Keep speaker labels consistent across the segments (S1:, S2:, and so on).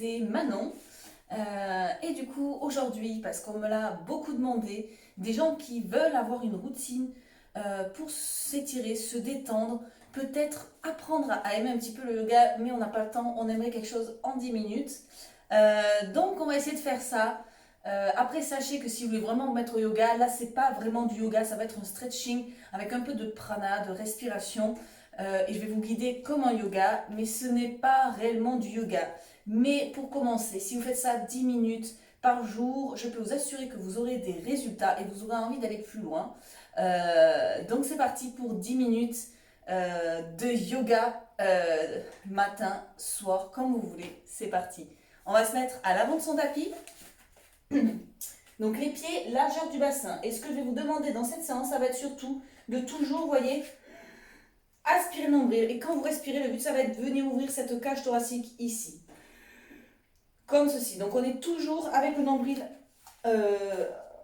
S1: c'est Manon. Et du coup, aujourd'hui, parce qu'on me l'a beaucoup demandé, des gens qui veulent avoir une routine pour s'étirer, se détendre, peut-être apprendre à aimer un petit peu le yoga, mais on n'a pas le temps, on aimerait quelque chose en 10 minutes. Donc, on va essayer de faire ça. Après, sachez que si vous voulez vraiment vous mettre au yoga, là, c'est pas vraiment du yoga, ça va être un stretching avec un peu de prana, de respiration. Et je vais vous guider comme un yoga, mais ce n'est pas réellement du yoga. Mais pour commencer, si vous faites ça 10 minutes par jour, je peux vous assurer que vous aurez des résultats et vous aurez envie d'aller plus loin. Donc c'est parti pour 10 minutes de yoga matin, soir, comme vous voulez. C'est parti. On va se mettre à l'avant de son tapis. Donc les pieds, largeur du bassin. Et ce que je vais vous demander dans cette séance, ça va être surtout de toujours, vous voyez, aspirer le nombril. Et quand vous respirez, le but, ça va être de venir ouvrir cette cage thoracique ici. Comme ceci. Donc on est toujours avec le nombril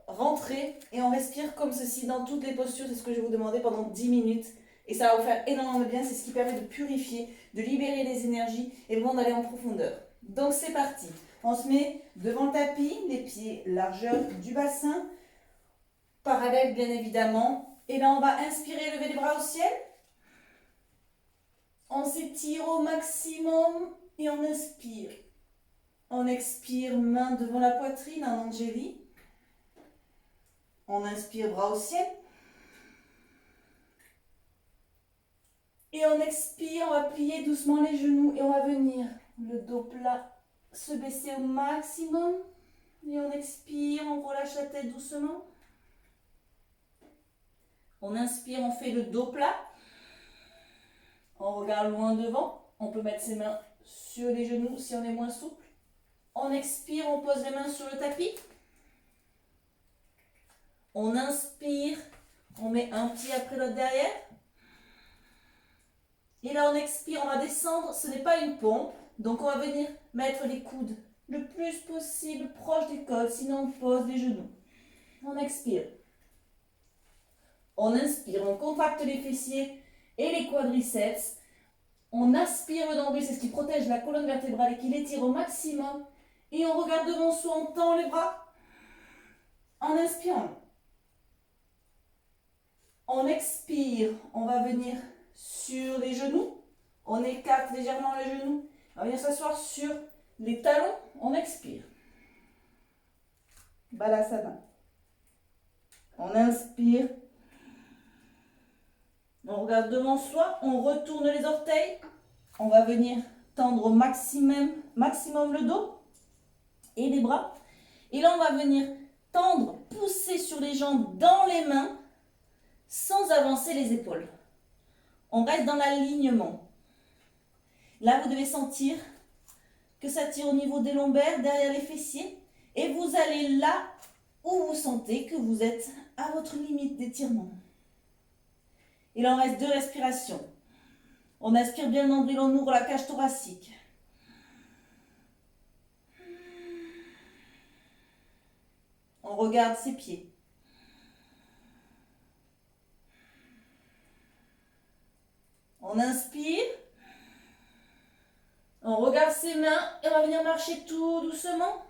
S1: rentré et on respire comme ceci dans toutes les postures. C'est ce que je vais vous demander pendant 10 minutes. Et ça va vous faire énormément de bien. C'est ce qui permet de purifier, de libérer les énergies et vraiment d'aller en profondeur. Donc c'est parti. On se met devant le tapis, les pieds largeur du bassin, parallèle bien évidemment. Et là on va inspirer, lever les bras au ciel. On s'étire au maximum et on inspire. On expire, main devant la poitrine en Angélie. On inspire, bras au ciel. Et on expire, on va plier doucement les genoux et on va venir le dos plat, se baisser au maximum. Et on expire, on relâche la tête doucement. On inspire, on fait le dos plat. On regarde loin devant. On peut mettre ses mains sur les genoux si on est moins souple. On expire, on pose les mains sur le tapis. On inspire, on met un pied après l'autre derrière. Et là, on expire, on va descendre. Ce n'est pas une pompe. Donc, on va venir mettre les coudes le plus possible proche des côtes. Sinon, on pose les genoux. On expire. On inspire, on contracte les fessiers et les quadriceps. On aspire le nombril, c'est ce qui protège la colonne vertébrale et qui l'étire au maximum. Et on regarde devant soi, on tend les bras en inspirant. On expire, on va venir sur les genoux. On écarte légèrement les genoux. On va venir s'asseoir sur les talons. On expire. Balasana. On inspire. On regarde devant soi. On retourne les orteils. On va venir tendre au maximum le dos et les bras. Et là, on va venir tendre, pousser sur les jambes dans les mains sans avancer les épaules. On reste dans l'alignement. Là, vous devez sentir que ça tire au niveau des lombaires, derrière les fessiers. Et vous allez là où vous sentez que vous êtes à votre limite d'étirement. Il en reste 2 respirations. On aspire bien le nombril, on ouvre la cage thoracique. On regarde ses pieds. On inspire. On regarde ses mains et on va venir marcher tout doucement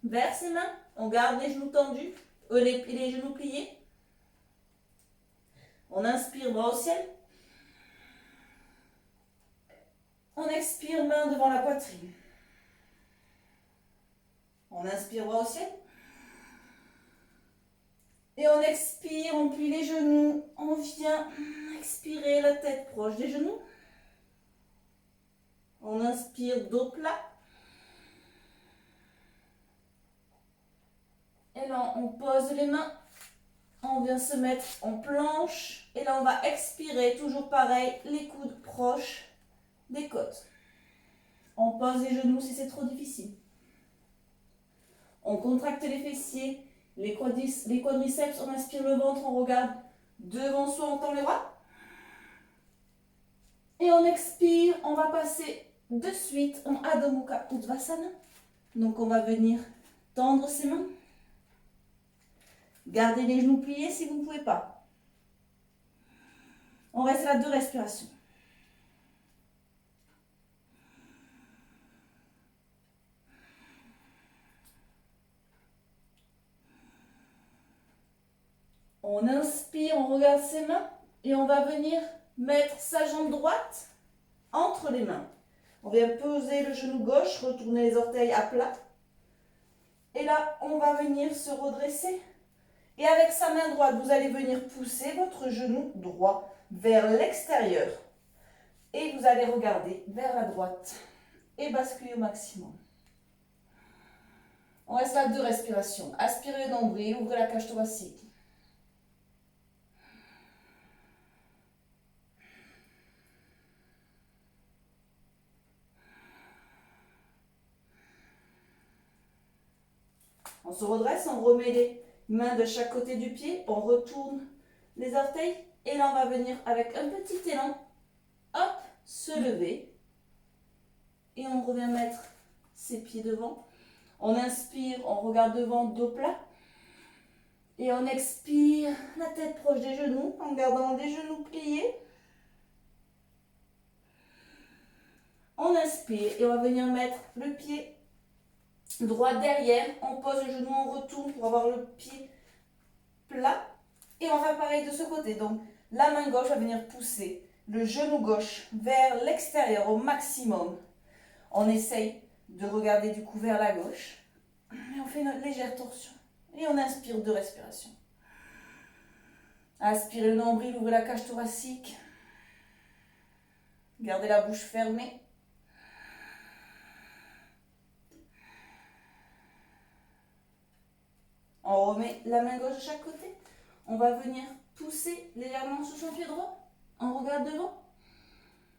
S1: vers ses mains. On garde les genoux tendus, les genoux pliés. On inspire, bras au ciel. On expire, main devant la poitrine. On inspire, bras au ciel. Et on expire, on plie les genoux. On vient expirer la tête proche des genoux. On inspire, dos plat. Et là, on pose les mains. On vient se mettre en planche. Et là, on va expirer, toujours pareil, les coudes proches des côtes. On pose les genoux si c'est trop difficile. On contracte les fessiers, les quadriceps, on inspire le ventre, on regarde devant soi, on tend les bras. Et on expire, on va passer de suite en Adho Mukha Uttanasana. Donc on va venir tendre ses mains. Gardez les genoux pliés si vous ne pouvez pas. On reste là 2 respirations. On inspire, on regarde ses mains et on va venir mettre sa jambe droite entre les mains. On vient poser le genou gauche, retourner les orteils à plat. Et là, on va venir se redresser. Et avec sa main droite, vous allez venir pousser votre genou droit vers l'extérieur. Et vous allez regarder vers la droite et basculer au maximum. On reste là 2 respirations. Aspirez le nombril, ouvrez la cage thoracique. On se redresse, on remet les mains de chaque côté du pied, on retourne les orteils et là on va venir avec un petit élan, hop, se lever et on revient mettre ses pieds devant. On inspire, on regarde devant, dos plat et on expire, la tête proche des genoux en gardant les genoux pliés. On inspire et on va venir mettre le pied droit derrière, on pose le genou, on retourne pour avoir le pied plat. Et on va faire pareil de ce côté. Donc, la main gauche va venir pousser le genou gauche vers l'extérieur au maximum. On essaye de regarder du coup vers la gauche. Et on fait une légère torsion. Et on inspire 2 respirations. Aspirez le nombril, ouvrez la cage thoracique. Gardez la bouche fermée. On remet la main gauche de chaque côté. On va venir pousser légèrement sous son pied droit. On regarde devant.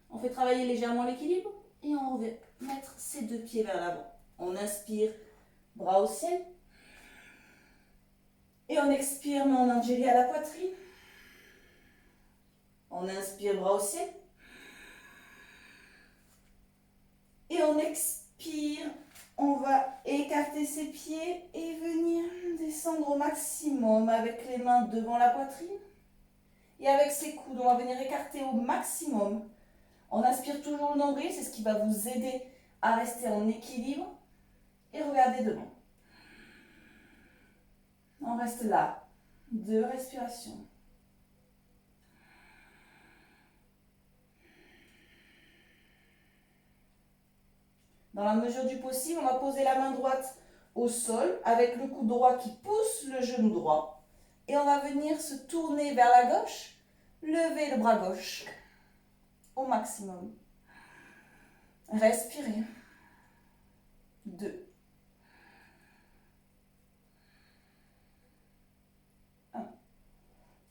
S1: On fait travailler légèrement l'équilibre. Et on revient mettre ses 2 pieds vers l'avant. On inspire, bras au ciel. Et on expire, main en angélie à la poitrine. On inspire, bras au ciel. Et on expire. On va écarter ses pieds et venir descendre au maximum avec les mains devant la poitrine. Et avec ses coudes, on va venir écarter au maximum. On inspire toujours le nombril, c'est ce qui va vous aider à rester en équilibre. Et regardez devant. On reste là. 2 respirations. Dans la mesure du possible, on va poser la main droite au sol avec le coude droit qui pousse le genou droit. Et on va venir se tourner vers la gauche, lever le bras gauche au maximum. Respirez. 2. 1.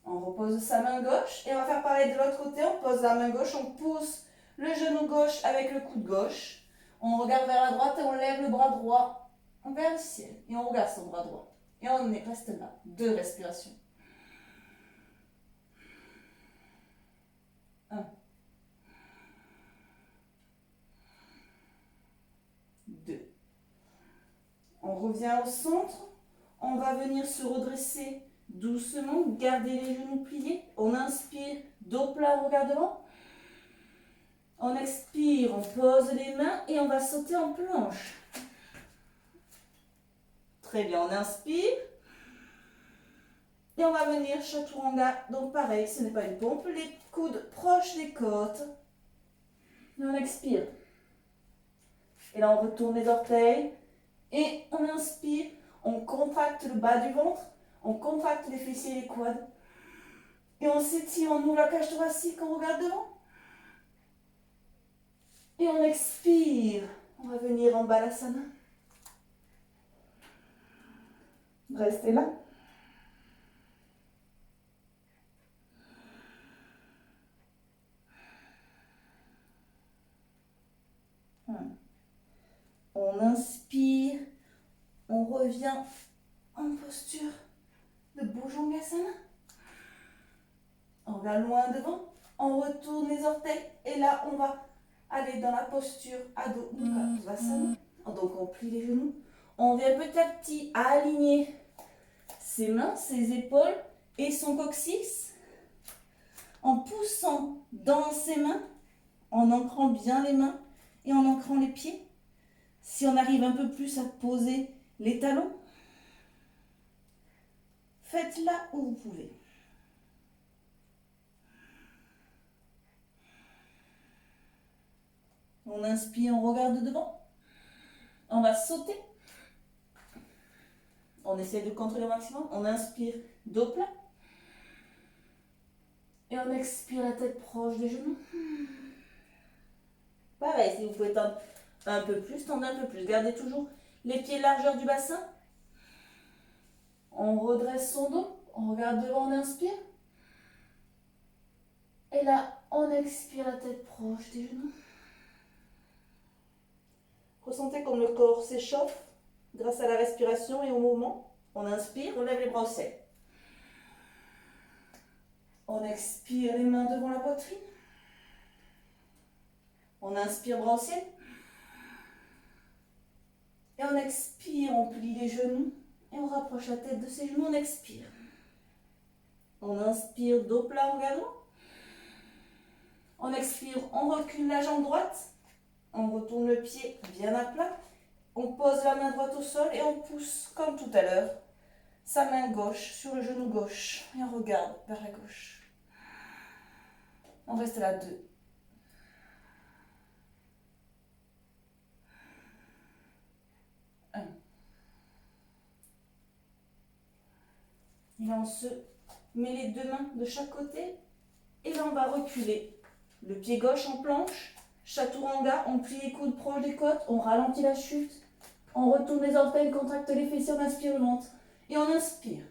S1: On repose sa main gauche et on va faire pareil de l'autre côté. On pose la main gauche, on pousse le genou gauche avec le coude gauche. On regarde vers la droite et on lève le bras droit vers le ciel. Et on regarde son bras droit. Et on reste là. 2 respirations. 1. 2. On revient au centre. On va venir se redresser doucement. Garder les genoux pliés. On inspire, dos plat, regard devant. On expire, on pose les mains et on va sauter en planche. Très bien, on inspire. Et on va venir chaturanga. Donc pareil, ce n'est pas une pompe. Les coudes proches des côtes. Et on expire. Et là, on retourne les orteils. Et on inspire. On contracte le bas du ventre. On contracte les fessiers et les quads. Et on s'étire, on ouvre la cage thoracique, on regarde devant. Et on expire. On va venir en balasana. Restez là. On inspire. On revient en posture de Bhujangasana. On va loin devant. On retourne les orteils. Et là, on va aller dans la posture Adho Mukha Svanasana. Donc, on plie les genoux. On vient petit à petit aligner ses mains, ses épaules et son coccyx. En poussant dans ses mains, en ancrant bien les mains et en ancrant les pieds. Si on arrive un peu plus à poser les talons, faites là où vous pouvez. On inspire, on regarde devant. On va sauter. On essaie de contrôler au maximum. On inspire, dos plat. Et on expire, la tête proche des genoux. Pareil, si vous pouvez tendre un peu plus, tendez un peu plus. Gardez toujours les pieds largeur du bassin. On redresse son dos. On regarde devant, on inspire. Et là, on expire, la tête proche des genoux. Ressentez comme le corps s'échauffe grâce à la respiration et au mouvement. On inspire, on lève les bras au ciel. On expire, les mains devant la poitrine. On inspire, bras au ciel. Et on expire, on plie les genoux. Et on rapproche la tête de ses genoux, on expire. On inspire, dos plat, regarde droit. On expire, on recule la jambe droite. On retourne le pied bien à plat. On pose la main droite au sol et on pousse, comme tout à l'heure, sa main gauche sur le genou gauche. Et on regarde vers la gauche. On reste là, 2. Et là, on se met les 2 mains de chaque côté. Et là, on va reculer. Le pied gauche en planche. Chaturanga, on plie les coudes proches des côtes. On ralentit la chute. On retourne les orteils, contracte les fessiers, on inspire le ventre. Et on inspire.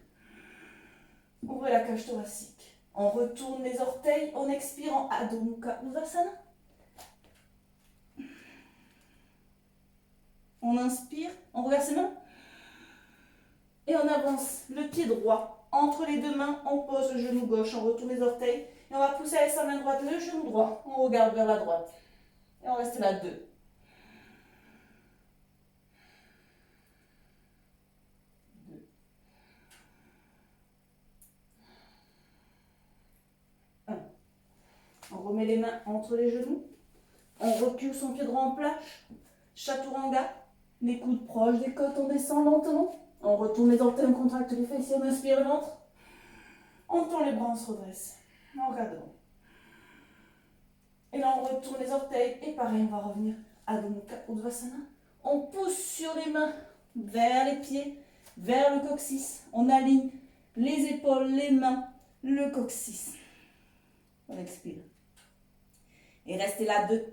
S1: Ouvrez la cage thoracique. On retourne les orteils. On expire en Adho Mukha Uttanasana. On inspire. On regarde ses mains. Et on avance le pied droit. Entre les 2 mains, on pose le genou gauche, on retourne les orteils. Et on va pousser avec sa main droite le genou droit. On regarde vers la droite. Et on reste là, 2. 2. On remet les mains entre les genoux. On recule son pied droit en plage. Chaturanga. Les coudes proches des côtes, on descend lentement. On retourne les orteils, on contracte les fessiers, on inspire le ventre. On tend les bras, on se redresse. On regarde devant. Et là, on retourne les orteils. Et pareil, on va revenir à Adho Mukha Uttanasana. On pousse sur les mains vers les pieds, vers le coccyx. On aligne les épaules, les mains, le coccyx. On expire. Et restez là, 2.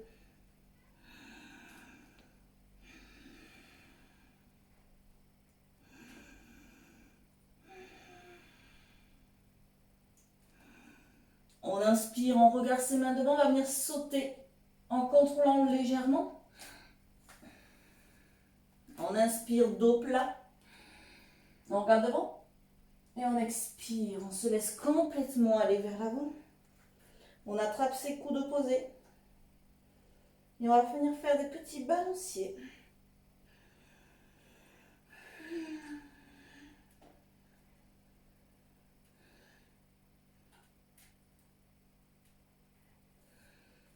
S1: On inspire, on regarde ses mains devant, on va venir sauter en contrôlant légèrement. On inspire, dos plat. On regarde devant. Et on expire, on se laisse complètement aller vers l'avant. On attrape ses coudes opposés. Et on va venir faire des petits balanciers.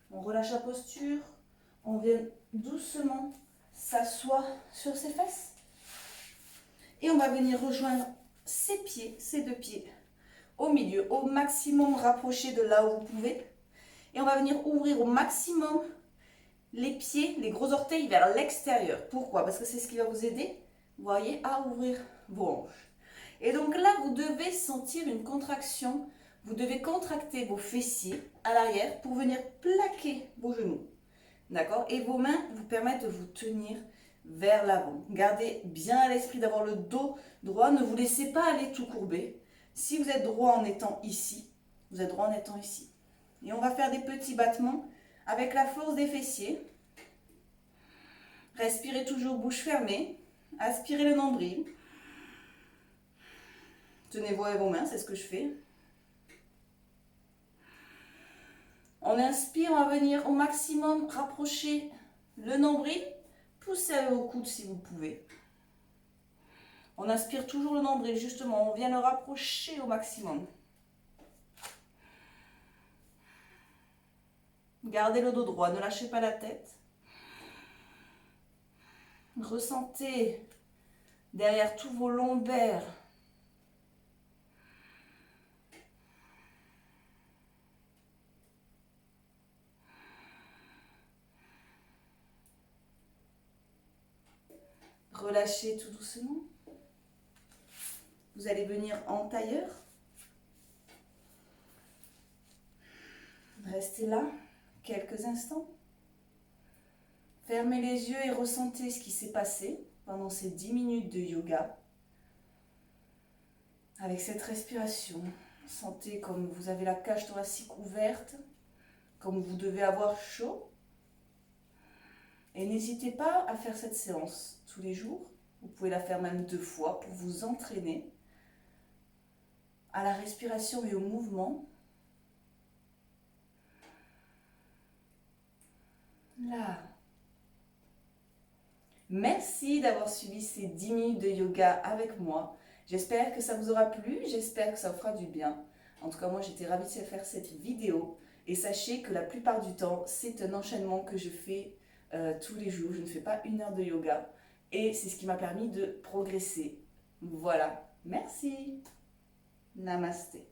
S1: On relâche la posture. On vient doucement s'asseoir sur ses fesses. Et on va venir rejoindre ses pieds, ses 2 pieds, au milieu, au maximum rapproché de là où vous pouvez. Et on va venir ouvrir au maximum les pieds, les gros orteils vers l'extérieur. Pourquoi? Parce que c'est ce qui va vous aider, vous voyez, à ouvrir vos hanches. Et donc là, vous devez sentir une contraction. Vous devez contracter vos fessiers à l'arrière pour venir plaquer vos genoux. D'accord? Et vos mains vous permettent de vous tenir vers l'avant. Gardez bien à l'esprit d'avoir le dos droit. Ne vous laissez pas aller tout courber. Si vous êtes droit en étant ici, vous êtes droit en étant ici. Et on va faire des petits battements avec la force des fessiers. Respirez toujours bouche fermée. Aspirez le nombril. Tenez-vous avec vos mains, c'est ce que je fais. On inspire, on va venir au maximum rapprocher le nombril. Poussez au coude si vous pouvez. On inspire toujours le nombril, justement, on vient le rapprocher au maximum. Gardez le dos droit, ne lâchez pas la tête. Ressentez derrière tous vos lombaires Relâchez tout doucement. Vous allez venir en tailleur. Restez là quelques instants. Fermez les yeux et ressentez ce qui s'est passé pendant ces 10 minutes de yoga. Avec cette respiration, sentez comme vous avez la cage thoracique ouverte, comme vous devez avoir chaud. Et n'hésitez pas à faire cette séance tous les jours. Vous pouvez la faire même 2 fois pour vous entraîner à la respiration et au mouvement. Là. Merci d'avoir suivi ces 10 minutes de yoga avec moi. J'espère que ça vous aura plu, j'espère que ça vous fera du bien. En tout cas, moi, j'étais ravie de faire cette vidéo. Et sachez que la plupart du temps, c'est un enchaînement que je fais tous les jours. Je ne fais pas 1 heure de yoga. Et c'est ce qui m'a permis de progresser. Voilà. Merci. Namasté.